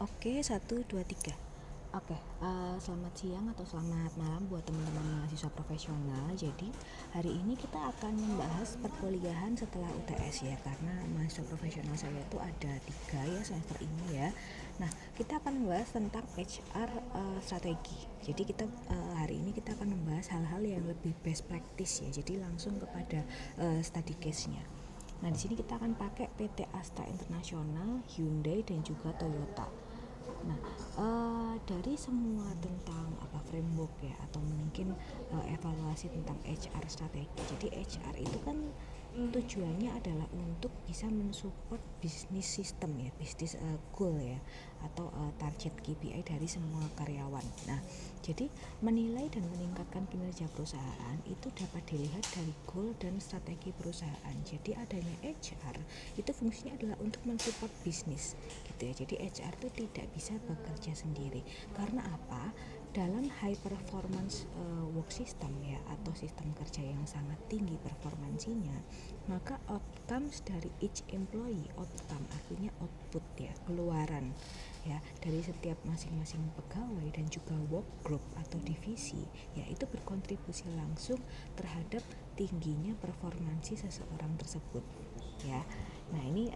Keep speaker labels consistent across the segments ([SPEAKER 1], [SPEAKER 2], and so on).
[SPEAKER 1] Oke, satu, dua, tiga. Oke, selamat siang atau selamat malam buat teman-teman mahasiswa profesional. Jadi, hari ini kita akan membahas perkuliahan setelah UTS ya, karena mahasiswa profesional saya itu ada 3 ya semester ini ya. Nah, kita akan membahas tentang HR strategi. Jadi hari ini kita akan membahas hal-hal yang lebih best practice ya. Jadi langsung kepada study case-nya. Nah, di sini kita akan pakai PT Astra International, Hyundai dan juga Toyota. Nah, dari semua tentang framework ya atau mungkin evaluasi tentang HR strategi. Jadi HR itu kan tujuannya adalah untuk bisa mensupport bisnis sistem ya, bisnis goal ya, atau target KPI dari semua karyawan. Nah, jadi menilai dan meningkatkan kinerja perusahaan itu dapat dilihat dari goal dan strategi perusahaan. Jadi adanya HR itu fungsinya adalah untuk mensupport bisnis gitu ya. Jadi HR itu tidak bisa bekerja sendiri. Karena apa? Dalam high performance work system ya, atau sistem kerja yang sangat tinggi performansinya, maka outcomes dari each employee, outcome artinya output ya, keluaran ya dari setiap masing-masing pegawai dan juga work group atau divisi ya, itu berkontribusi langsung terhadap tingginya performansi seseorang tersebut ya. Nah, ini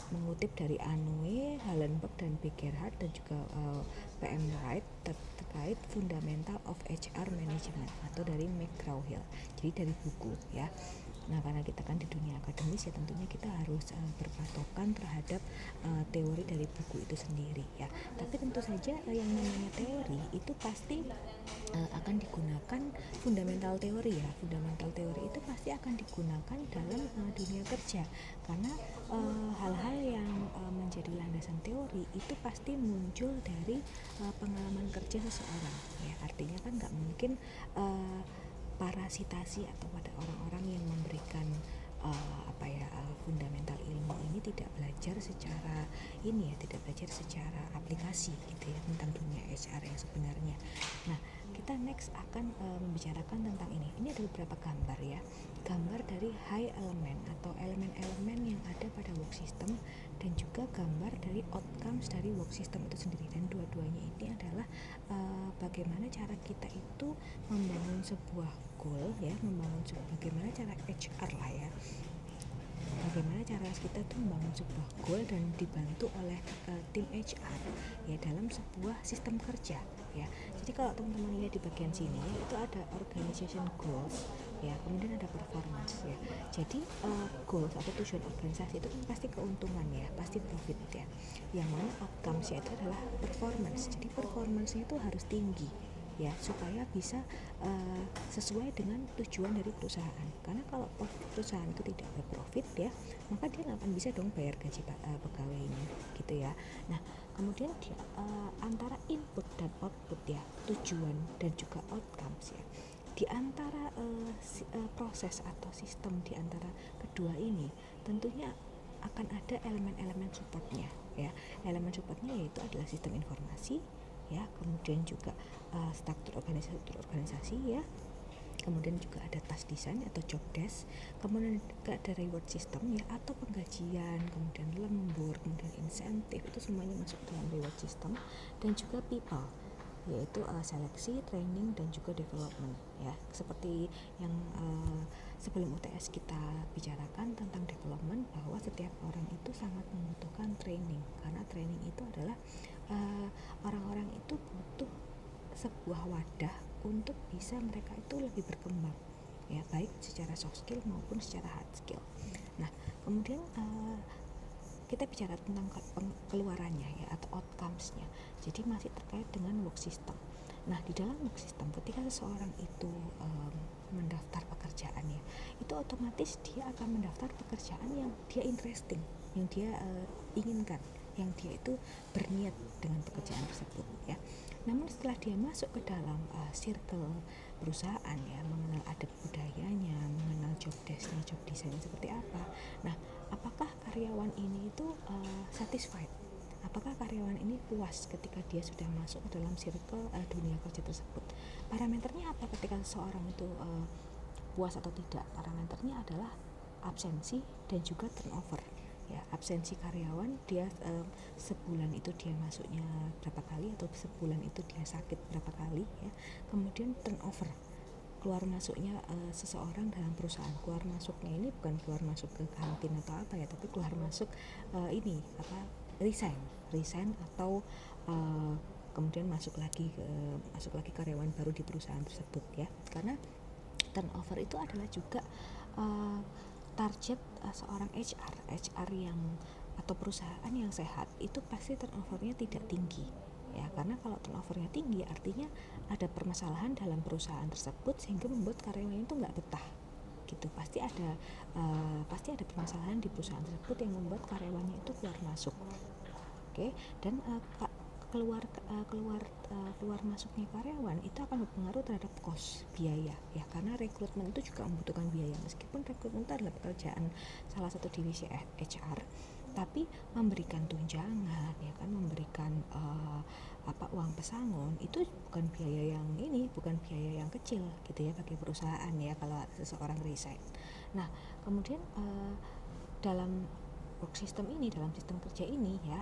[SPEAKER 1] mengutip dari Anue, Hallenberg dan Begerhard dan juga PM Wright terkait Fundamental of HR Management atau dari McGraw-Hill. Jadi dari buku ya. Nah, karena kita kan di dunia akademis ya, tentunya kita harus berpatokan terhadap teori dari buku itu sendiri ya. Tapi tentu saja yang namanya teori itu pasti akan digunakan fundamental teori ya. Fundamental teori itu pasti akan digunakan dalam dunia kerja, karena hal-hal yang menjadi landasan teori itu pasti muncul dari pengalaman kerja seseorang ya. Artinya kan nggak mungkin parasitasi atau pada orang-orang yang memberikan fundamental ilmu ini tidak belajar secara tidak belajar secara aplikasi gitu ya tentang dunia HR yang sebenarnya. Nah, kita next akan membicarakan tentang ini. Ini ada beberapa gambar ya. Gambar dari high element atau elemen-elemen yang ada pada work system, dan juga gambar dari outcomes dari work system itu sendiri. Dan dua-duanya ini adalah bagaimana cara kita itu membangun sebuah goal ya, bagaimana cara HR lah ya, bagaimana cara kita tuh membangun sebuah goal dan dibantu oleh tim HR ya dalam sebuah sistem kerja ya. Jadi kalau teman-teman lihat di bagian sini itu ada organization goals ya, kemudian ada performance ya. Jadi goals atau tujuan organisasi itu kan pasti keuntungan ya, pasti profit ya. Yang mana outcomes itu adalah performance. Jadi performance itu harus tinggi ya, supaya bisa sesuai dengan tujuan dari perusahaan. Karena kalau perusahaan itu tidak berprofit ya, maka dia nggak akan bisa dong bayar gaji pegawainya gitu ya. Nah, kemudian antara input dan output ya, tujuan dan juga outcomes ya, di antara proses atau sistem di antara kedua ini tentunya akan ada elemen-elemen supportnya ya. Elemen supportnya yaitu adalah sistem informasi ya, kemudian juga struktur organisasi ya, kemudian juga ada task design atau job desk, kemudian juga ada reward system ya atau penggajian, kemudian lembur, kemudian insentif, itu semuanya masuk dalam reward system. Dan juga people, yaitu seleksi, training dan juga development ya. Seperti yang sebelum UTS kita bicarakan tentang development, bahwa setiap orang itu sangat membutuhkan training, karena training itu adalah orang-orang itu butuh sebuah wadah untuk bisa mereka itu lebih berkembang ya, baik secara soft skill maupun secara hard skill. Nah, kemudian kita bicara tentang keluarannya ya atau outcomes-nya. Jadi masih terkait dengan work system. Nah, di dalam work system ketika seseorang itu mendaftar pekerjaan ya, itu otomatis dia akan mendaftar pekerjaan yang dia interesting, yang dia inginkan, yang dia itu berniat dengan pekerjaan tersebut ya. Namun setelah dia masuk ke dalam circle perusahaan ya, mengenal adat budayanya, mengenal job desk-nya, job design-nya seperti apa. Nah, apakah karyawan ini itu satisfied? Apakah karyawan ini puas ketika dia sudah masuk ke dalam circle dunia kerja tersebut? Parameternya apa ketika seseorang itu puas atau tidak? Parameternya adalah absensi dan juga turnover ya. Absensi karyawan dia sebulan itu dia masuknya berapa kali, atau sebulan itu dia sakit berapa kali ya. Kemudian turnover, keluar masuknya seseorang dalam perusahaan. Keluar masuknya ini bukan keluar masuk ke kantin atau apa ya, tapi keluar masuk ini apa, resign atau kemudian masuk lagi karyawan baru di perusahaan tersebut ya. Karena turnover itu adalah juga target seorang HR yang atau perusahaan yang sehat itu pasti turnovernya tidak tinggi ya. Karena kalau turnovernya tinggi artinya ada permasalahan dalam perusahaan tersebut sehingga membuat karyawan itu nggak betah gitu. Pasti ada permasalahan di perusahaan tersebut yang membuat karyawannya itu keluar masuk. Oke, dan keluar masuknya karyawan itu akan berpengaruh terhadap cost, biaya ya, karena rekrutmen itu juga membutuhkan biaya. Meskipun rekrutmen itu adalah pekerjaan salah satu divisi HR, tapi memberikan tunjangan ya kan, memberikan uang pesangon itu bukan biaya yang kecil gitu ya bagi perusahaan ya kalau seseorang resign. Nah, kemudian dalam work system ini, dalam sistem kerja ini ya,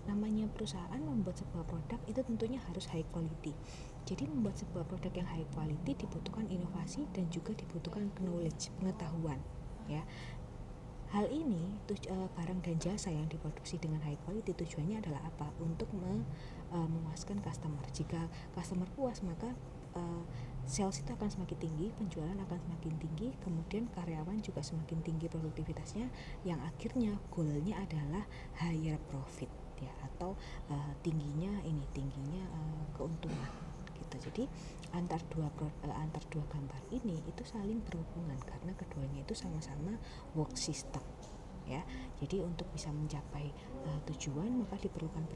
[SPEAKER 1] namanya perusahaan membuat sebuah produk itu tentunya harus high quality. Jadi membuat sebuah produk yang high quality dibutuhkan inovasi dan juga dibutuhkan knowledge, pengetahuan ya. Hal ini barang dan jasa yang diproduksi dengan high quality tujuannya adalah apa? Untuk memuaskan customer. Jika customer puas, maka sales itu akan semakin tinggi, penjualan akan semakin tinggi, kemudian karyawan juga semakin tinggi produktivitasnya, yang akhirnya goalnya adalah higher profit ya, atau tingginya keuntungan gitu. Jadi antar dua gambar ini itu saling berhubungan karena keduanya itu sama-sama work system ya. Jadi untuk bisa mencapai tujuan maka diperlukan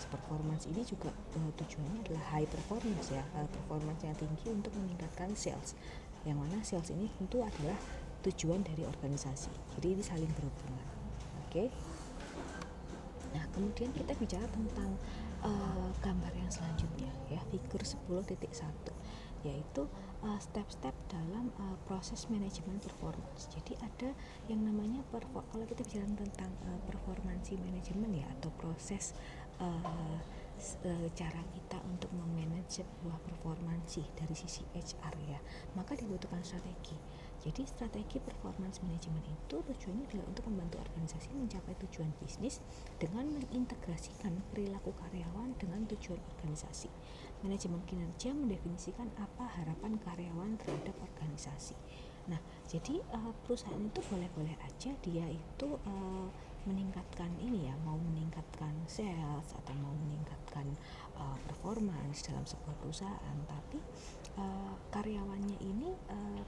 [SPEAKER 1] performance ini juga tujuannya adalah high performance ya, performance yang tinggi untuk meningkatkan sales, yang mana sales ini tentu adalah tujuan dari organisasi. Jadi ini saling berhubungan. Oke. Nah, kemudian kita bicara tentang gambar yang selanjutnya ya, figur 10.1, yaitu step-step dalam proses manajemen performance. Jadi ada yang namanya kalau kita bicara tentang performance manajemen ya, atau proses cara kita untuk memanage sebuah performansi dari sisi HR ya, maka dibutuhkan strategi. Jadi strategi performance management itu tujuannya adalah untuk membantu organisasi mencapai tujuan bisnis dengan mengintegrasikan perilaku karyawan dengan tujuan organisasi. Manajemen kinerja mendefinisikan apa harapan karyawan terhadap organisasi. Nah, jadi perusahaan itu boleh-boleh aja dia itu meningkatkan mau meningkatkan sales atau mau meningkatkan performance dalam sebuah perusahaan, tapi karyawannya ini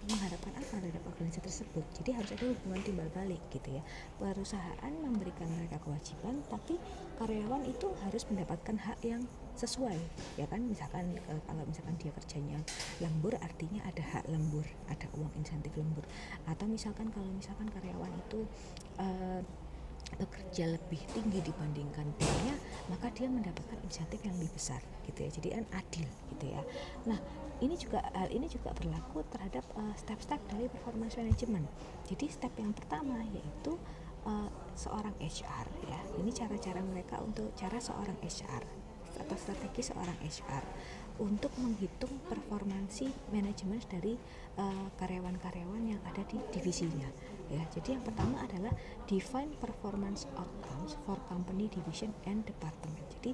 [SPEAKER 1] mengharapkan apa terhadap organisasi tersebut. Jadi harus ada hubungan timbal balik gitu ya. Perusahaan memberikan mereka kewajiban, tapi karyawan itu harus mendapatkan hak yang sesuai ya kan. Kalau misalkan dia kerjanya lembur, artinya ada hak lembur, ada uang insentif lembur. Atau kalau misalkan karyawan itu bekerja lebih tinggi dibandingkan timnya, maka dia mendapatkan insentif yang lebih besar gitu ya. Jadi kan adil gitu ya. Nah, hal ini juga berlaku terhadap step-step dari performance management. Jadi step yang pertama yaitu seorang HR ya. Ini cara seorang HR atau strategi seorang HR untuk menghitung performansi manajemen dari karyawan-karyawan yang ada di divisinya ya. Jadi yang pertama adalah define performance outcomes for company, division and department. Jadi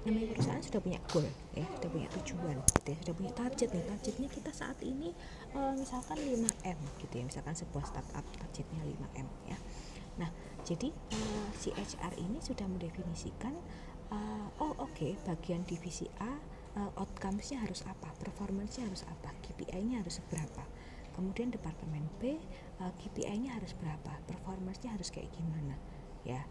[SPEAKER 1] namanya perusahaan sudah punya goal ya, sudah punya tujuan gitu ya, sudah punya targetnya kita saat ini misalkan 5M gitu ya, misalkan sebuah startup targetnya 5M ya. Nah, jadi si HR ini sudah mendefinisikan bagian divisi A outcomes-nya harus apa, performance-nya harus apa, KPI-nya harus berapa. Kemudian departemen B KPI-nya harus berapa, performance-nya harus kayak gimana ya.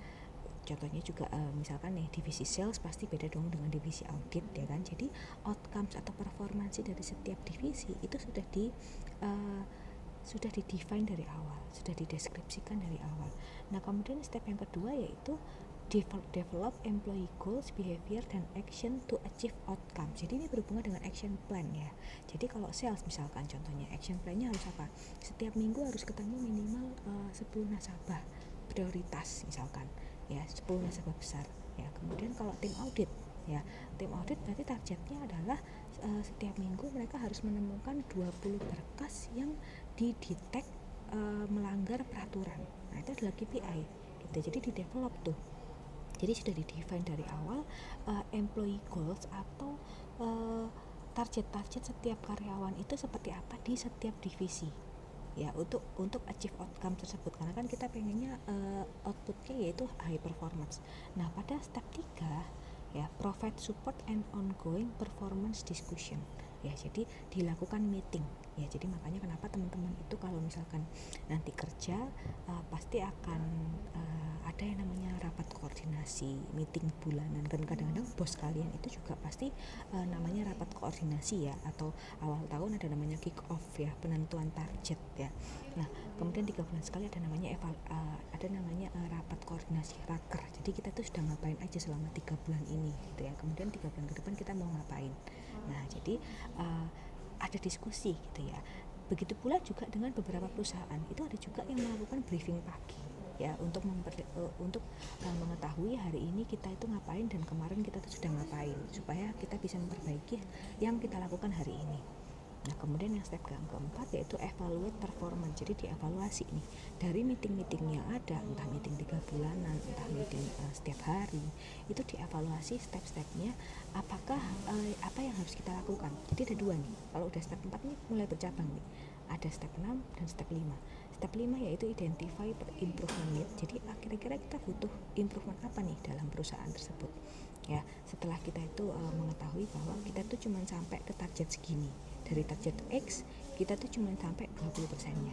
[SPEAKER 1] Contohnya juga misalkan nih divisi sales pasti beda dong dengan divisi audit ya kan. Jadi outcomes atau performansi dari setiap divisi itu sudah di-define dari awal, sudah dideskripsikan dari awal. Nah, kemudian step yang kedua yaitu develop employee goals, behavior, dan action to achieve outcome. Jadi ini berhubungan dengan action plan ya. Jadi kalau sales misalkan contohnya, action plan-nya harus apa? Setiap minggu harus ketemu minimal 10 nasabah prioritas misalkan ya 10 nasabah besar ya. Kemudian kalau tim audit ya, tim audit berarti targetnya adalah setiap minggu mereka harus menemukan 20 berkas yang didetek melanggar peraturan. Nah itu adalah KPI gitu. Jadi di develop tuh, jadi sudah di-define dari awal employee goals atau target-target setiap karyawan itu seperti apa di setiap divisi ya, untuk achieve outcome tersebut, karena kan kita pengennya outputnya yaitu high performance. Nah pada step 3 ya, provide support and ongoing performance discussion ya, jadi dilakukan meeting ya. Jadi makanya kenapa teman-teman itu kalau misalkan nanti kerja pasti akan ada yang namanya rapat koordinasi, meeting bulanan, dan kadang-kadang bos kalian itu juga pasti namanya rapat koordinasi ya, atau awal tahun ada namanya kick off ya, penentuan target ya. Nah kemudian 3 bulan sekali ada namanya rapat koordinasi raker. Jadi kita tuh sudah ngapain aja selama 3 bulan ini gitu ya, kemudian 3 bulan ke depan kita mau ngapain. Nah jadi ada diskusi gitu ya. Begitu pula juga dengan beberapa perusahaan itu ada juga yang melakukan briefing pagi ya, untuk mengetahui hari ini kita itu ngapain dan kemarin kita tuh sudah ngapain, supaya kita bisa memperbaiki yang kita lakukan hari ini. Nah kemudian yang step keempat yaitu evaluate performance. Jadi dievaluasi nih dari meeting-meeting yang ada, entah meeting 3 bulanan, entah meeting setiap hari, itu dievaluasi step-stepnya, apakah apa yang harus kita lakukan. Jadi ada 2 nih, kalau udah step 4 nih mulai bercabang nih, ada step 6 dan step 5. Step 5 yaitu identify improvement need. Jadi kira-kira kita butuh improvement apa nih dalam perusahaan tersebut ya. Setelah kita itu mengetahui bahwa kita tuh cuma sampai ke target segini, dari target X kita tuh cuma sampai 20%-nya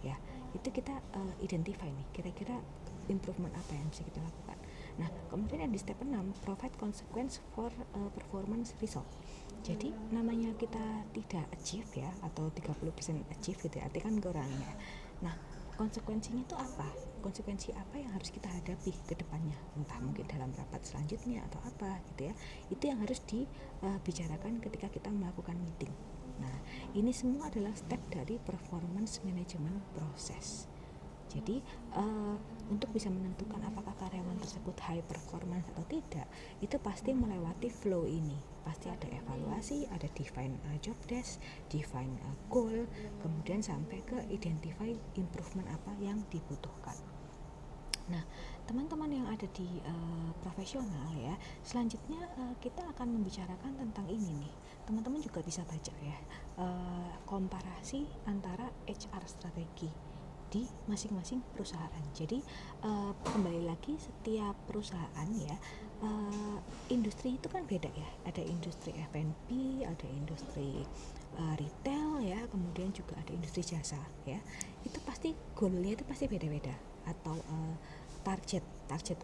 [SPEAKER 1] ya, itu kita identify nih kira-kira improvement apa yang bisa kita lakukan. Nah kemudian yang di step 6 provide consequence for performance result. Jadi namanya kita tidak achieve ya, atau 30% achieve gitu ya, artinya kan kurang ya. Nah konsekuensinya itu apa? Konsekuensi apa yang harus kita hadapi ke depannya, entah mungkin dalam rapat selanjutnya atau apa gitu ya. Itu yang harus dibicarakan ketika kita melakukan meeting. Nah ini semua adalah step dari performance management process. Jadi untuk bisa menentukan apakah karyawan tersebut high performance atau tidak, itu pasti melewati flow ini. Pasti ada evaluasi, ada define job desk, define goal, kemudian sampai ke identify improvement apa yang dibutuhkan. Nah teman-teman yang ada di profesional ya, selanjutnya kita akan membicarakan tentang ini nih. Teman-teman juga bisa baca ya, komparasi antara HR strategi di masing-masing perusahaan. Jadi kembali lagi, setiap perusahaan ya, industri itu kan beda ya. Ada industri F&B, ada industri retail ya, kemudian juga ada industri jasa ya. Itu pasti goalnya itu pasti beda-beda, atau target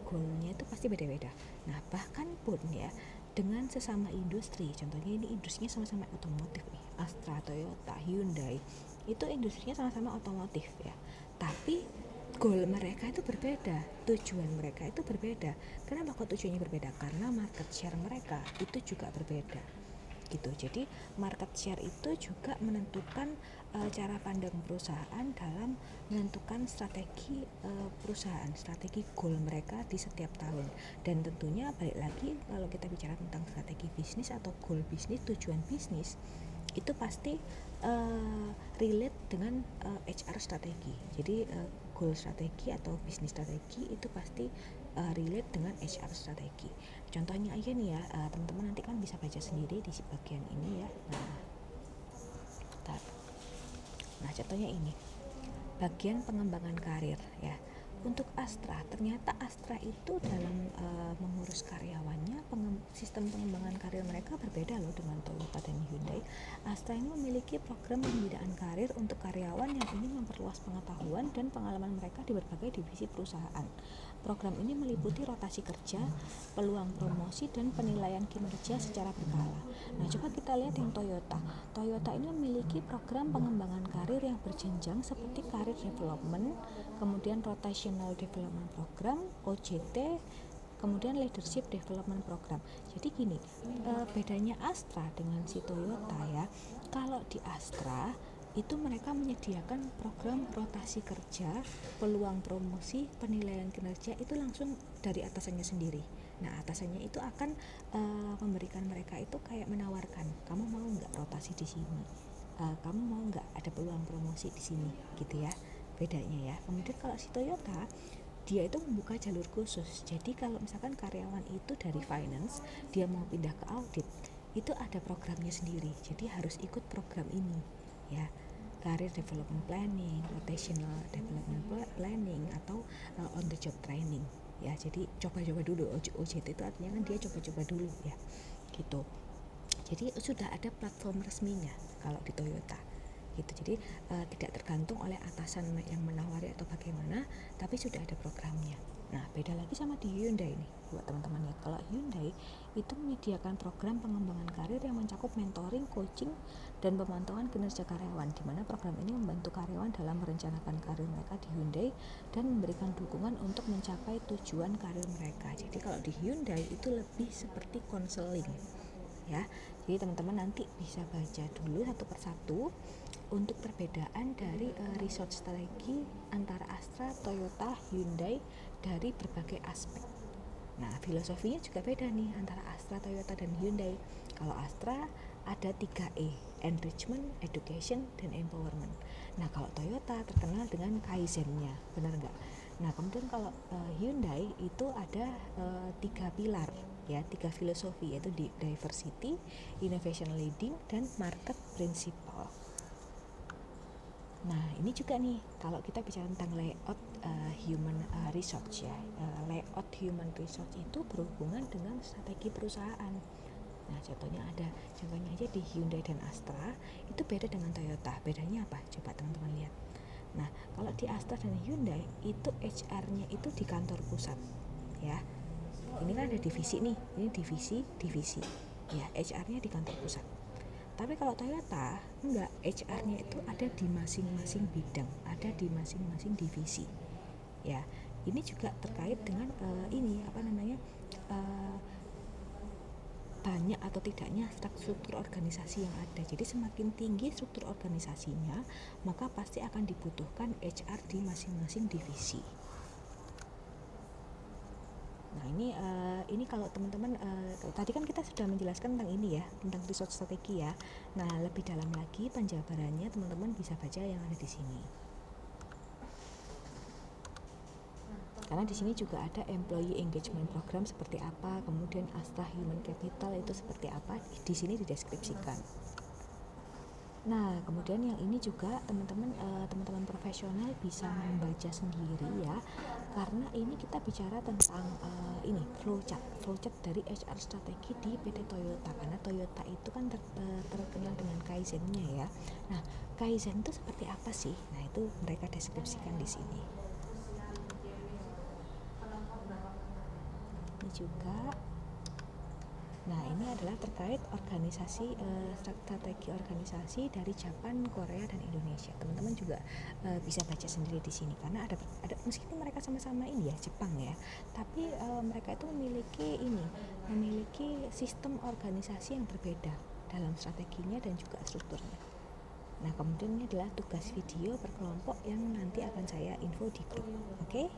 [SPEAKER 1] goalnya itu pasti beda-beda. Nah bahkan pun ya dengan sesama industri, contohnya ini industrinya sama-sama otomotif nih, Astra, Toyota, Hyundai, itu industrinya sama-sama otomotif ya, tapi goal mereka itu berbeda, tujuan mereka itu berbeda. Kenapa kok tujuannya berbeda? Karena market share mereka itu juga berbeda gitu. Jadi market share itu juga menentukan cara pandang perusahaan dalam menentukan strategi perusahaan, strategi goal mereka di setiap tahun. Dan tentunya balik lagi, kalau kita bicara tentang strategi bisnis atau goal bisnis, tujuan bisnis, itu pasti relate dengan HR strategi. Jadi goal strategi atau bisnis strategi itu pasti relate dengan HR strategi. Contohnya aja nih ya, teman-teman nanti kan bisa baca sendiri di bagian ini ya. Nah contohnya ini bagian pengembangan karir ya. Untuk Astra, ternyata Astra itu dalam mengurus karyawannya, sistem pengembangan karir mereka berbeda loh dengan Toyota dan Hyundai. Astra ini memiliki program pembinaan karir untuk karyawan yang ingin memperluas pengetahuan dan pengalaman mereka di berbagai divisi perusahaan. Program ini meliputi rotasi kerja, peluang promosi, dan penilaian kinerja secara berkala. Nah coba kita lihat yang Toyota. Toyota ini memiliki program pengembangan karir yang berjenjang seperti Career Development, kemudian Rotational Development Program, OJT, kemudian Leadership Development Program. Jadi gini, bedanya Astra dengan si Toyota ya, kalau di Astra itu mereka menyediakan program rotasi kerja, peluang promosi, penilaian kinerja itu langsung dari atasannya sendiri. Nah, atasannya itu akan memberikan mereka itu kayak menawarkan, kamu mau nggak rotasi di sini, kamu mau nggak ada peluang promosi di sini, gitu ya bedanya ya. Kemudian kalau si Toyota, dia itu membuka jalur khusus. Jadi kalau misalkan karyawan itu dari finance, dia mau pindah ke audit, itu ada programnya sendiri. Jadi harus ikut program ini, ya. Career Development Planning, Rotational Development Planning, atau on the job training, ya. Jadi coba-coba dulu. OJT itu artinya kan dia coba-coba dulu, ya, gitu. Jadi sudah ada platform resminya kalau di Toyota, gitu. Jadi tidak tergantung oleh atasan yang menawari atau bagaimana, tapi sudah ada programnya. Nah, beda lagi sama di Hyundai nih, buat teman-teman lihat. Kalau Hyundai itu menyediakan program pengembangan karir yang mencakup mentoring, coaching, dan pemantauan kinerja karyawan, di mana program ini membantu karyawan dalam merencanakan karir mereka di Hyundai dan memberikan dukungan untuk mencapai tujuan karir mereka. Jadi kalau di Hyundai itu lebih seperti konseling, ya. Jadi teman-teman nanti bisa baca dulu satu persatu untuk perbedaan dari research strategi antara Astra, Toyota, Hyundai dari berbagai aspek. Nah, filosofinya juga beda nih antara Astra, Toyota, dan Hyundai. Kalau Astra ada 3E, enrichment, education, dan empowerment. Nah, kalau Toyota terkenal dengan Kaizen-nya, benar nggak? Nah, kemudian kalau Hyundai itu ada 3 pilar, ya, 3 filosofi, yaitu diversity, innovation leading, dan market principle. Nah, ini juga nih kalau kita bicara tentang layout human resource, ya, layout human resource itu berhubungan dengan strategi perusahaan. Nah, contohnya aja di Hyundai dan Astra itu beda dengan Toyota. Bedanya apa? Coba teman-teman lihat. Nah, kalau di Astra dan Hyundai itu HR-nya itu di kantor pusat, ya. Ini kan ada divisi nih, ini divisi, ya, HR-nya di kantor pusat. Tapi kalau Toyota enggak, HR-nya itu ada di masing-masing bidang, ada di masing-masing divisi. Ya, ini juga terkait dengan banyak atau tidaknya struktur organisasi yang ada. Jadi semakin tinggi struktur organisasinya, maka pasti akan dibutuhkan HR di masing-masing divisi. Nah, ini kalau teman-teman tadi kan kita sudah menjelaskan tentang ini, ya, tentang research strategi, ya. Nah, lebih dalam lagi penjabarannya teman-teman bisa baca yang ada di sini. Karena di sini juga ada employee engagement program seperti apa, kemudian Astra Human Capital itu seperti apa, di sini dideskripsikan. Nah, kemudian yang ini juga teman-teman profesional bisa membaca sendiri, ya, karena ini kita bicara tentang ini flowchart dari HR strategi di PT Toyota, karena Toyota itu kan terkenal dengan Kaizen-nya, ya. Nah, Kaizen itu seperti apa sih? Nah, itu mereka deskripsikan di sini. Ini juga. Nah, ini adalah terkait organisasi, strategi organisasi dari Jepang, Korea, dan Indonesia. Teman-teman juga bisa baca sendiri di sini, karena ada meskipun mereka sama-sama ini, ya, Jepang, ya, tapi mereka itu memiliki sistem organisasi yang berbeda dalam strateginya dan juga strukturnya. Nah, kemudian ini adalah tugas video berkelompok yang nanti akan saya info di grup. Oke?